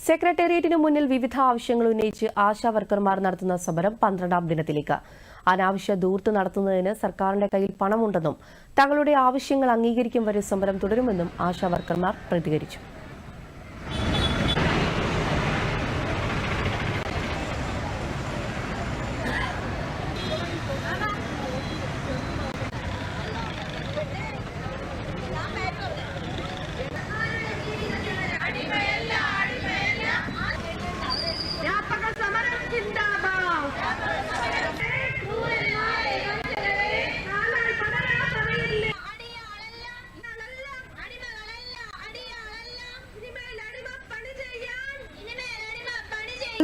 സെക്രട്ടേറിയറ്റിനു മുന്നിൽ വിവിധ ആവശ്യങ്ങൾ ഉന്നയിച്ച് ആശാ വർക്കർമാർ നടത്തുന്ന സമരം 12ാം ദിനത്തിലേക്ക്. അനാവശ്യ ധൂർത്ത് നടത്തുന്നതിന് സർക്കാരിന്റെ കയ്യിൽ പണമുണ്ടെന്നും തങ്ങളുടെ ആവശ്യങ്ങൾ അംഗീകരിക്കും വരെ സമരം തുടരുമെന്നും ആശാ വർക്കർമാർ പ്രതികരിച്ചു.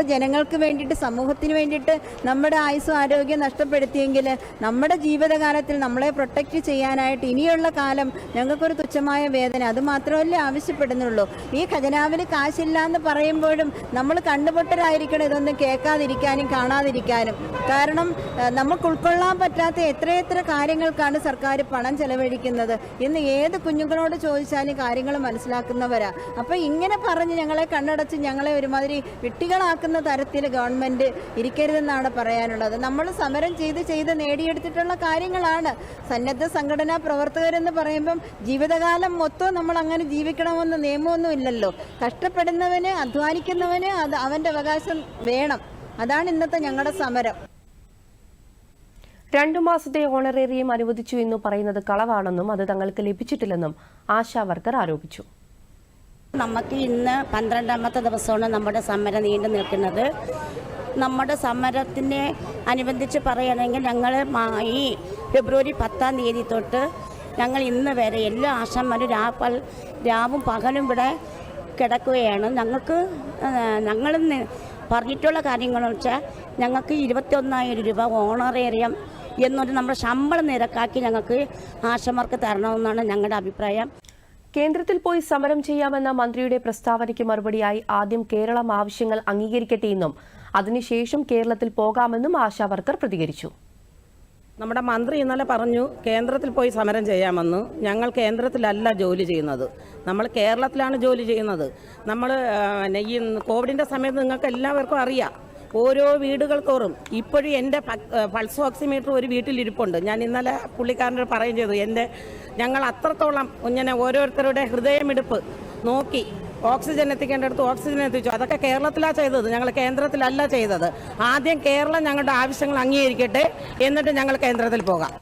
ജനങ്ങൾക്ക് വേണ്ടിയിട്ട്, സമൂഹത്തിന് വേണ്ടിയിട്ട് നമ്മുടെ ആയുസ്സും ആരോഗ്യം നഷ്ടപ്പെടുത്തിയെങ്കിൽ നമ്മുടെ ജീവിതകാലത്തിൽ നമ്മളെ പ്രൊട്ടക്റ്റ് ചെയ്യാനായിട്ട് ഇനിയുള്ള കാലം ഞങ്ങൾക്കൊരു തുച്ഛമായ വേതന, അത് മാത്രമല്ല ആവശ്യപ്പെടുന്നുള്ളൂ. ഈ ഖജനാവിൽ കാശില്ല എന്ന് പറയുമ്പോഴും നമ്മൾ കണ്ടുപൊട്ടരായിരിക്കണം ഇതൊന്നും കേൾക്കാതിരിക്കാനും കാണാതിരിക്കാനും. കാരണം നമുക്ക് ഉൾക്കൊള്ളാൻ പറ്റാത്ത എത്രയെത്ര കാര്യങ്ങൾക്കാണ് സർക്കാർ പണം ചെലവഴിക്കുന്നത്. ഇന്ന് ഏത് കുഞ്ഞുങ്ങളോട് ചോദിച്ചാലും കാര്യങ്ങൾ മനസ്സിലാക്കുന്നവരാ. അപ്പോൾ ഇങ്ങനെ പറഞ്ഞ് ഞങ്ങളെ കണ്ണടച്ച് ഞങ്ങളെ ഒരുമാതിരി വിട്ടികളാക്കുന്ന തരത്തിൽ ഗവൺമെന്റ് ഇരിക്കരുതെന്നാണ് പറയാനുള്ളത്. നമ്മൾ സമരം ചെയ്ത് നേടിയെടുത്തിട്ടുള്ള കാര്യങ്ങളാണ്. സന്നദ്ധ സംഘടനാ പ്രവർത്തകരെന്ന് പറയുമ്പം ജീവിതകാലം മൊത്തം നമ്മൾ അങ്ങനെ ജീവിക്കണമെന്ന് നിയമമൊന്നും ഇല്ലല്ലോ. കഷ്ടപ്പെടുന്നവന്, അധ്വാനിക്കുന്നവന് അത് അവന്റെ അവകാശം വേണം. അതാണ് ഇന്നത്തെ ഞങ്ങളുടെ സമരം. 2 മാസത്തെ ഓണറേറിയം അനുവദിച്ചു എന്ന് പറയുന്നത് കളവാണെന്നും അത് തങ്ങൾക്ക് ലഭിച്ചിട്ടില്ലെന്നും ആശാ വർക്കർ ആരോപിച്ചു. നമുക്ക് ഇന്ന് 12ാമത്തെ ദിവസമാണ് നമ്മുടെ സമരം നീണ്ടു നിൽക്കുന്നത്. നമ്മുടെ സമരത്തിനെ അനുബന്ധിച്ച് പറയുകയാണെങ്കിൽ ഞങ്ങൾ ഈ ഫെബ്രുവരി 10ാം തീയതി തൊട്ട് ഞങ്ങൾ ഇന്ന് വരെ എല്ലാ ആശാന്മാരും രാവും പകലും ഇവിടെ കിടക്കുകയാണ്. ഞങ്ങൾ പറഞ്ഞിട്ടുള്ള കാര്യങ്ങളെന്ന് വെച്ചാൽ ഞങ്ങൾക്ക് 21,000 രൂപ ഓണറേറിയം എന്നൊരു നമ്മുടെ ശമ്പള നിരക്കാക്കി ഞങ്ങൾക്ക് ആശാന്മാർക്ക് തരണമെന്നാണ് ഞങ്ങളുടെ അഭിപ്രായം. കേന്ദ്രത്തിൽ പോയി സമരം ചെയ്യാമെന്ന മന്ത്രിയുടെ പ്രസ്താവനയ്ക്ക് മറുപടിയായി ആദ്യം കേരളം ആവശ്യങ്ങൾ അംഗീകരിക്കട്ടെയെന്നും അതിനുശേഷം കേരളത്തിൽ പോകാമെന്നും ആശാ വർക്കർ പ്രതികരിച്ചു. നമ്മുടെ മന്ത്രി ഇന്നലെ പറഞ്ഞു കേന്ദ്രത്തിൽ പോയി സമരം ചെയ്യാമെന്ന്. ഞങ്ങൾ കേന്ദ്രത്തിലല്ല ജോലി ചെയ്യുന്നത്, നമ്മൾ കേരളത്തിലാണ് ജോലി ചെയ്യുന്നത്. നമ്മൾ ഈ കോവിഡിൻ്റെ സമയത്ത് നിങ്ങൾക്ക് എല്ലാവർക്കും അറിയാം, ഓരോ വീടുകൾ തോറും ഇപ്പോഴും എൻ്റെ പൾസ് ഓക്സിമീറ്റർ ഒരു വീട്ടിലിരിപ്പുണ്ട്. ഞാൻ ഇന്നലെ പുള്ളിക്കാരനോട് പറയുകയും ചെയ്തു, ഞങ്ങൾ അത്രത്തോളം ഇങ്ങനെ ഓരോരുത്തരുടെ ഹൃദയമിടിപ്പ് നോക്കി ഓക്സിജൻ എത്തിക്കേണ്ടടുത്ത് ഓക്സിജൻ എത്തിച്ചു. അതൊക്കെ കേരളത്തിലാണ് ചെയ്തത്, ഞങ്ങൾ കേന്ദ്രത്തിലല്ല ചെയ്തത്. ആദ്യം കേരളം ഞങ്ങളുടെ ആവശ്യങ്ങൾ അംഗീകരിക്കട്ടെ, എന്നിട്ട് ഞങ്ങൾ കേന്ദ്രത്തിൽ പോകാം.